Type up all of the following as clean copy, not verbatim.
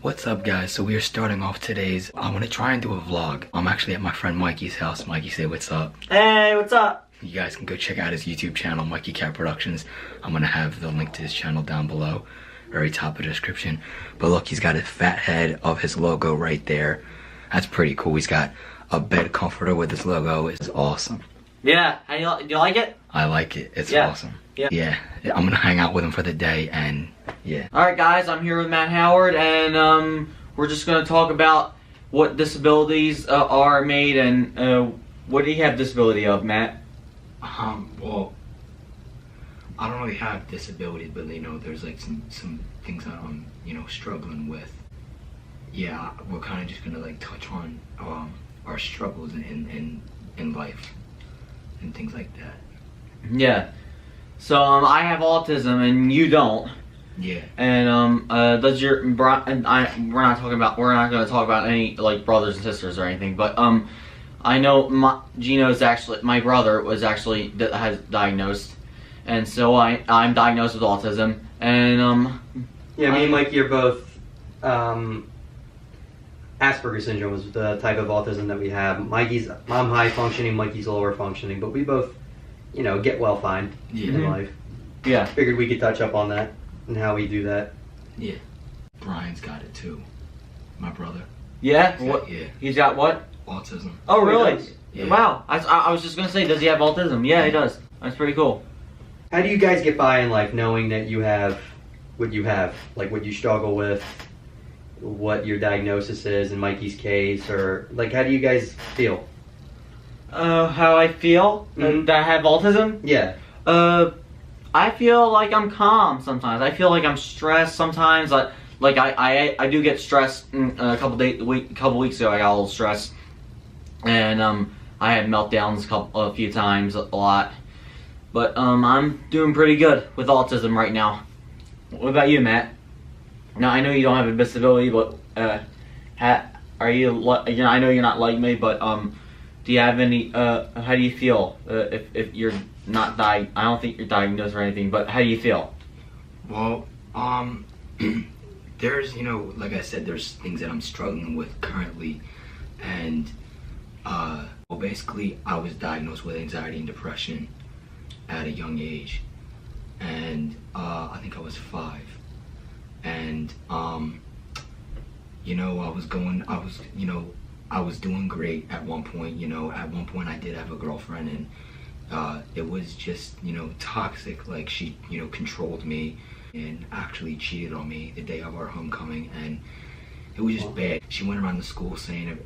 What's up, guys? So we are starting off today's, I want to try and do a vlog. I'm actually at my friend Mikey's house. Mikey, say what's up. Hey, what's up? You guys can go check out his YouTube channel, Mikey Cat Productions. I'm gonna have the link to his channel down below, very top of the description. But look, he's got a fat head of his logo right there. That's pretty cool. He's got a bed comforter with his logo. It's awesome. Yeah, do you like it? I like it. It's Yeah. awesome. Yeah. I'm gonna hang out with him for the day, and yeah. Alright guys, I'm here with Matt Howard, and we're just going to talk about what disabilities are made, and what do you have disability of, Matt? Well, I don't really have disabilities, but there's like some things that I'm struggling with. Yeah, we're kind of just gonna like touch on our struggles in life and things like that. Yeah. So I have autism and you don't. Yeah. And does your we're not going to talk about any like brothers and sisters or anything, but I know my brother was actually has diagnosed, and so I'm diagnosed with autism, and yeah, me and Mikey are both Asperger's syndrome is the type of autism that we have. I'm high functioning, Mikey's lower functioning, but we both get well fine in life. Yeah. Figured we could touch up on that and how we do that. Yeah. Brian's got it too. My brother. Yeah? Yeah. He's got what? Autism. Oh, really? Yeah. Wow. I was just going to say, does he have autism? Yeah, he does. That's pretty cool. How do you guys get by in life knowing that you have what you have? Like what you struggle with, what your diagnosis is in Mikey's case, or like how do you guys feel? How I feel? That I have autism? Yeah. I feel like I'm calm sometimes. I feel like I'm stressed sometimes. Like I do get stressed. A couple weeks ago, I got a little stressed, and I had meltdowns a few times, a lot. But I'm doing pretty good with autism right now. What about you, Matt? Now I know you don't have a disability, but are you? I know you're not like me, but do you have any? How do you feel if you're not I don't think you're diagnosed or anything, but how do you feel? Well, there's like I said, there's things that I'm struggling with currently, and well, basically I was diagnosed with anxiety and depression at a young age, and I think I was 5, and I was doing great at one point. At one point I did have a girlfriend, and it was just toxic. Like she controlled me and actually cheated on me the day of our homecoming, and it was just bad. She went around the school saying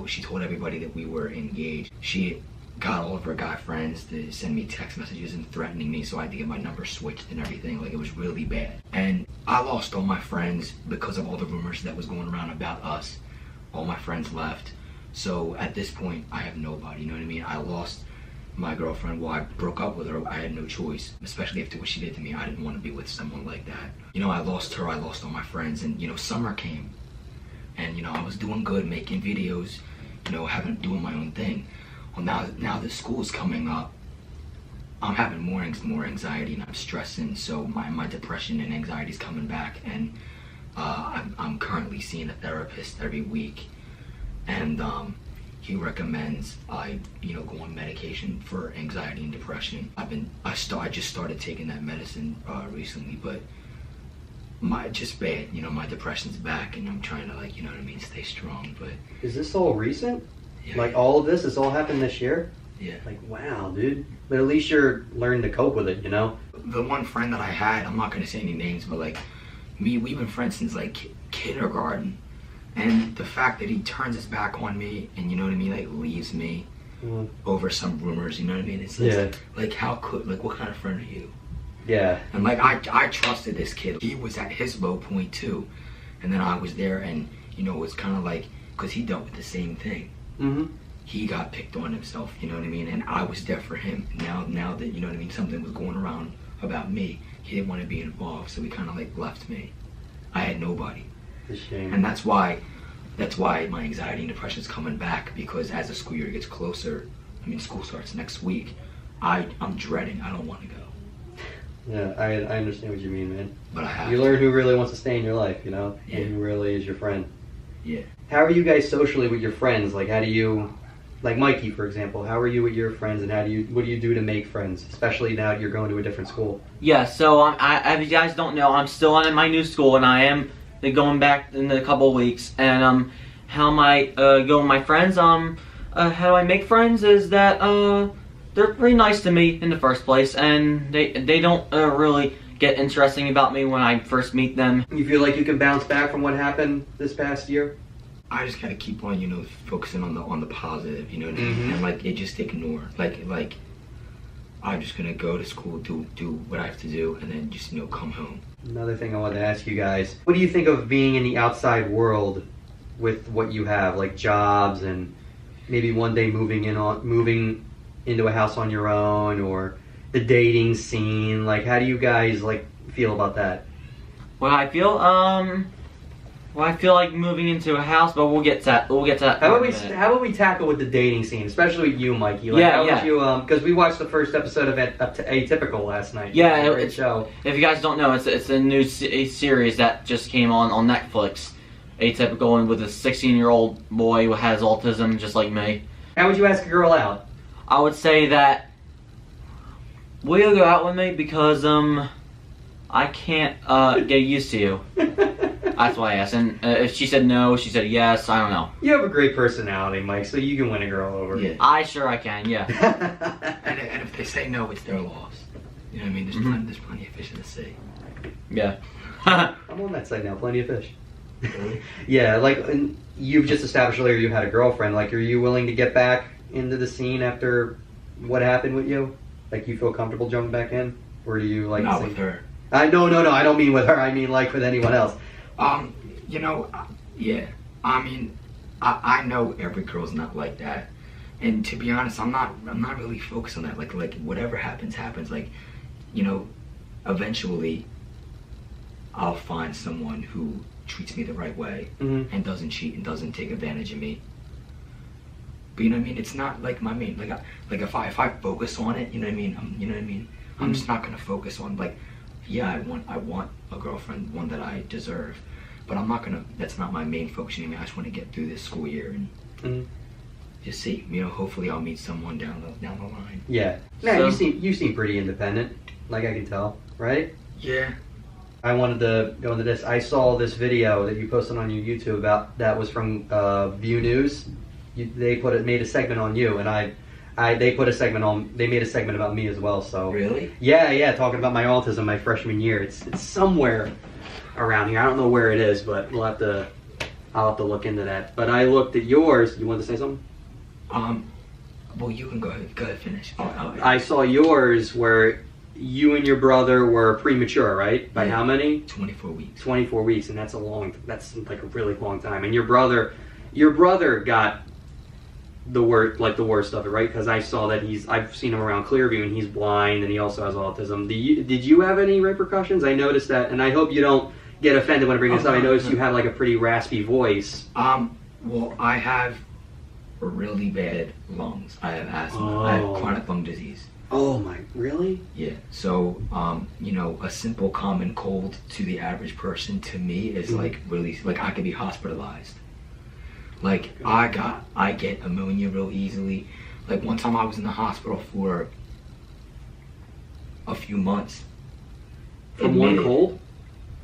she told everybody that we were engaged. She got all of her guy friends to send me text messages and threatening me, so I had to get my number switched and everything. Like, it was really bad. And I lost all my friends because of all the rumors that was going around about us. All my friends left. So at this point, I have nobody, you know what I mean? I lost my girlfriend. Well, I broke up with her. I had no choice, especially after what she did to me. I didn't want to be with someone like that. I lost her, I lost all my friends, and summer came. And I was doing good, making videos, doing my own thing. Well, now that school's coming up, I'm having more anxiety, and I'm stressing, so my depression and anxiety is coming back, and I'm currently seeing a therapist every week, and he recommends I go on medication for anxiety and depression. I just started taking that medicine recently, but my depression's back, and I'm trying to stay strong. But is this all recent? Yeah. Like all of this all happened this year? Yeah. Like, wow, dude. But at least you're learning to cope with it, The one friend that I had, I'm not gonna say any names, but like we've been friends since like kindergarten, and the fact that he turns his back on me and like leaves me over some rumors, it's like what kind of friend are you? Yeah. And like I trusted this kid. He was at his low point too, and then I was there, and it was kind of like, because he dealt with the same thing. He got picked on himself, and I was there for him. Now that something was going around about me, he didn't want to be involved, so he kind of like left me. I had nobody. It's a shame. And that's why my anxiety and depression is coming back, because as the school year gets closer, school starts next week, I'm dreading. I don't want to go. Yeah, I understand what you mean, man. But I have You to. learn who really wants to stay in your life, you know? Yeah. And who really is your friend. Yeah. How are you guys socially with your friends? Like, how do you, like Mikey, for example, how are you with your friends, and what do you do to make friends, especially now you're going to a different school? Yeah, so if you guys don't know, I'm still in my new school, and I am going back in a couple of weeks. And how am I go with my friends? How do I make friends? Is that they're pretty nice to me in the first place, and they don't really get interesting about me when I first meet them. You feel like you can bounce back from what happened this past year? I just gotta keep on, focusing on the positive, you know what I mean? Mhm. And like, it just ignore, like, I'm just gonna go to school, do what I have to do, and then just, come home. Another thing I wanted to ask you guys, what do you think of being in the outside world with what you have, like jobs and maybe one day moving into a house on your own, or the dating scene? Like, how do you guys feel about that? Well, I feel like moving into a house, but we'll get to that. How in a minute. about we tackle with the dating scene, especially with you, Mikey? Like, Yeah, how yeah. would you because we watched the first episode of Atypical last night. Yeah, It was a great it's- show. If you guys don't know, it's a new series that just came on Netflix. Atypical, and with a 16-year-old boy who has autism, just like me. How would you ask a girl out? I would say that, will you go out with me, because I can't get used to you. That's why I asked. And if she said no, she said yes. I don't know. You have a great personality, Mike, so you can win a girl over. Yeah. I can. Yeah. And if they say no, it's their loss. You know what I mean? There's plenty of fish in the sea. Yeah. I'm on that side now. Plenty of fish. Really? Yeah, and you've just established earlier you had a girlfriend. Like, are you willing to get back into the scene after what happened with you? Like, you feel comfortable jumping back in, or do you like? Not with her. No, I don't mean with her. I mean like with anyone else. Yeah. I mean, I know every girl's not like that, and to be honest, I'm not really focused on that. Like whatever happens. Like, eventually, I'll find someone who treats me the right way and doesn't cheat and doesn't take advantage of me. But you know what I mean? It's not like my main. Like if I focus on it, you know what I mean? I'm just not gonna focus on yeah, I want a girlfriend, one that I deserve, but I'm not gonna. That's not my main focus. I mean, I just want to get through this school year and just see. Hopefully I'll meet someone down the line. Yeah. No, So- you seem pretty independent. Like, I can tell, right? Yeah. I wanted to go into this. I saw this video that you posted on your YouTube that was from View News. They made a segment on you, and they made a segment about me as well. So Really? yeah, talking about my autism my freshman year. It's somewhere around here. I don't know where it is, but I'll have to look into that. But I looked at yours. You wanted to say something? Well, you can go ahead, finish. I saw yours where you and your brother were premature, right? By how many? 24 weeks. 24 weeks, and that's like a really long time. And your brother got the worst of it, right? Because I saw that I've seen him around Clearview, and he's blind, and he also has autism. Did you have any repercussions? I noticed that, and I hope you don't get offended when I bring this up. I noticed you had like a pretty raspy voice. Well, I have really bad lungs. I have asthma. I have chronic lung disease. Oh my, really? Yeah. So, a simple common cold to the average person, to me, is really I could be hospitalized. Like, I get pneumonia real easily. Like, one time I was in the hospital for a few months. From one cold?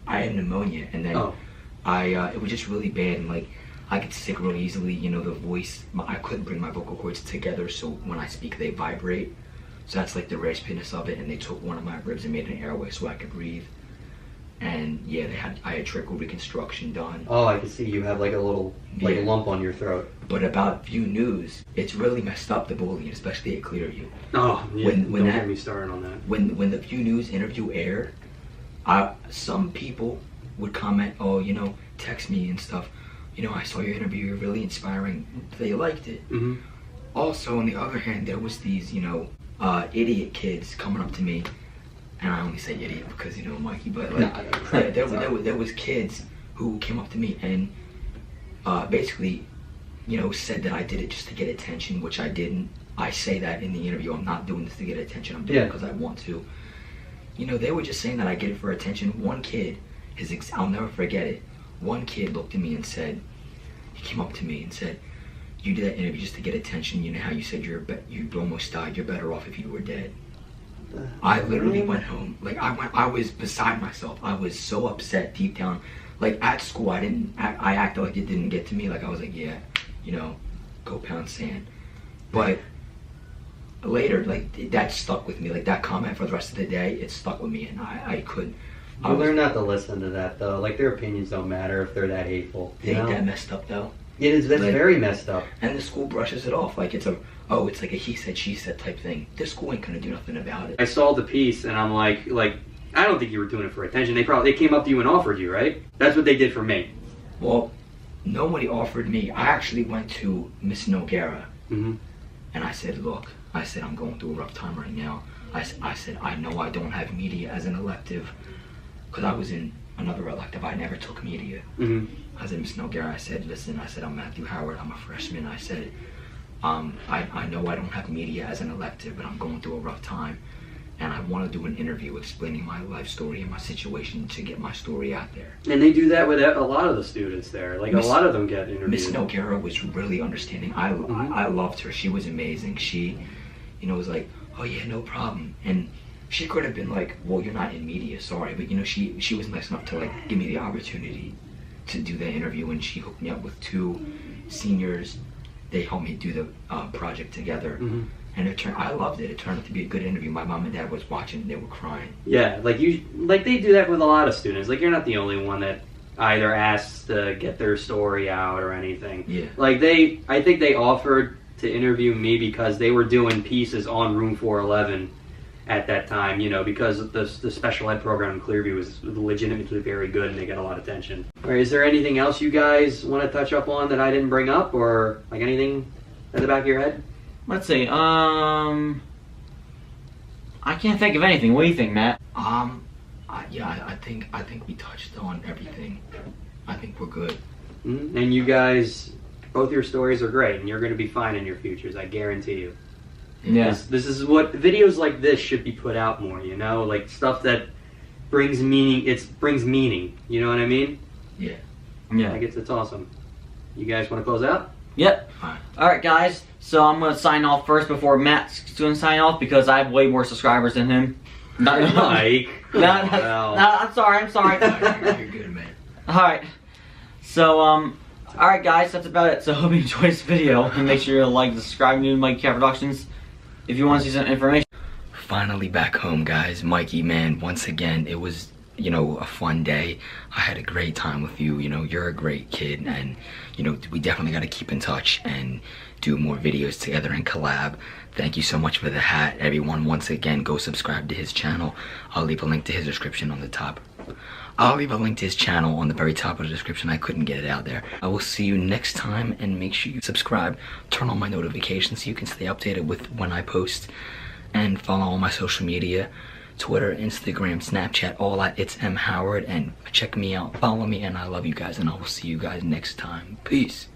I had pneumonia, and then it was just really bad, and I get sick real easily. The voice, I couldn't bring my vocal cords together, so when I speak they vibrate. So that's like the raspiness of it, and they took one of my ribs and made an airway so I could breathe. And yeah, I had trickle reconstruction done. Oh, I can see you have like a little lump on your throat. But about View News, it's really messed up the bullying, especially at Clearview. Oh, yeah. When Don't that- get me started on that. When the View News interview aired, some people would comment, text me and stuff. I saw your interview, you're really inspiring. They liked it. Mm-hmm. Also, on the other hand, there was these, idiot kids coming up to me, and I only say idiot because, Mikey, but there was kids who came up to me and basically, said that I did it just to get attention, which I didn't. I say that in the interview. I'm not doing this to get attention. I'm doing it because I want to. you know, they were just saying that I get it for attention. One kid, I'll never forget it. One kid looked at me and said, he came up to me and said, you did that interview just to get attention. You know how you said you almost died. You're better off if you were dead. I literally went home. Like, I was beside myself. I was so upset deep down. Like, at school, I acted like it didn't get to me. Like, I was like, yeah, you know, go pound sand. But later, like, that stuck with me. Like, that comment for the rest of the day, it stuck with me, and I couldn't. You learn not to listen to that, though. Like, their opinions don't matter if they're that hateful. Ain't that messed up, though? It is. That's like, very messed up. And the school brushes it off like it's like a he said, she said type thing. This school ain't gonna do nothing about it. I saw the piece, and I'm like, I don't think you were doing it for attention. They came up to you and offered you, right? That's what they did for me. Well, nobody offered me. I actually went to Miss Noguera, and I said, look, I'm going through a rough time right now. I said, I know I don't have media as an elective, because I was in another elective. I never took media. I said, Miss Noguera, I said, listen, I'm Matthew Howard, I'm a freshman. I said, I know I don't have media as an elective, but I'm going through a rough time, and I want to do an interview explaining my life story and my situation to get my story out there. And they do that with a lot of the students there. Like, a lot of them get interviewed. Miss Noguera was really understanding. I loved her. She was amazing. She, you know, was like, oh yeah, no problem. And she could have been like, well, you're not in media, sorry. But, you know, she was nice enough to, like, give me the opportunity to do that interview, and she hooked me up with 2 seniors. They helped me do the project together, and I loved it. It turned out to be a good interview. My mom and dad was watching, and they were crying. Yeah, like they do that with a lot of students. Like, you're not the only one that either asks to get their story out or anything. Yeah. Like, I think they offered to interview me because they were doing pieces on Room 411 at that time, you know, because the special ed program in Clearview was legitimately very good and they got a lot of attention. All right, is there anything else you guys want to touch up on that I didn't bring up, or like anything at the back of your head? Let's see. I can't think of anything. What do you think, Matt? I think we touched on everything. I think we're good. And you guys, both your stories are great, and you're going to be fine in your futures. I guarantee you. Yeah. This is what videos like this should be put out more, you know, like stuff that brings meaning. Brings meaning. You know what I mean? Yeah. Yeah. Like it's awesome. You guys want to close out? Yep. Alright, guys. So I'm gonna sign off first before Matt's gonna sign off because I have way more subscribers than him. Mike. No, I'm sorry. You're good, man. Alright. So alright, guys. That's about it. So I hope you enjoyed this video and make sure to like, subscribe to Mikey Cat Productions if you want to see some information. Finally back home, guys. Mikey, man, once again, it was, you know, a fun day. I had a great time with you. You know, you're a great kid, and, you know, we definitely got to keep in touch and do more videos together and collab. Thank you so much for the hat, everyone. Once again, go subscribe to his channel. I'll leave a link to his description on the top. I'll leave a link to his channel on the very top of the description. I couldn't get it out there. I will see you next time, and make sure you subscribe, turn on my notifications so you can stay updated with when I post, and follow all my social media, Twitter, Instagram, Snapchat, all at itsmhoward, and check me out, follow me, and I love you guys, and I will see you guys next time. Peace.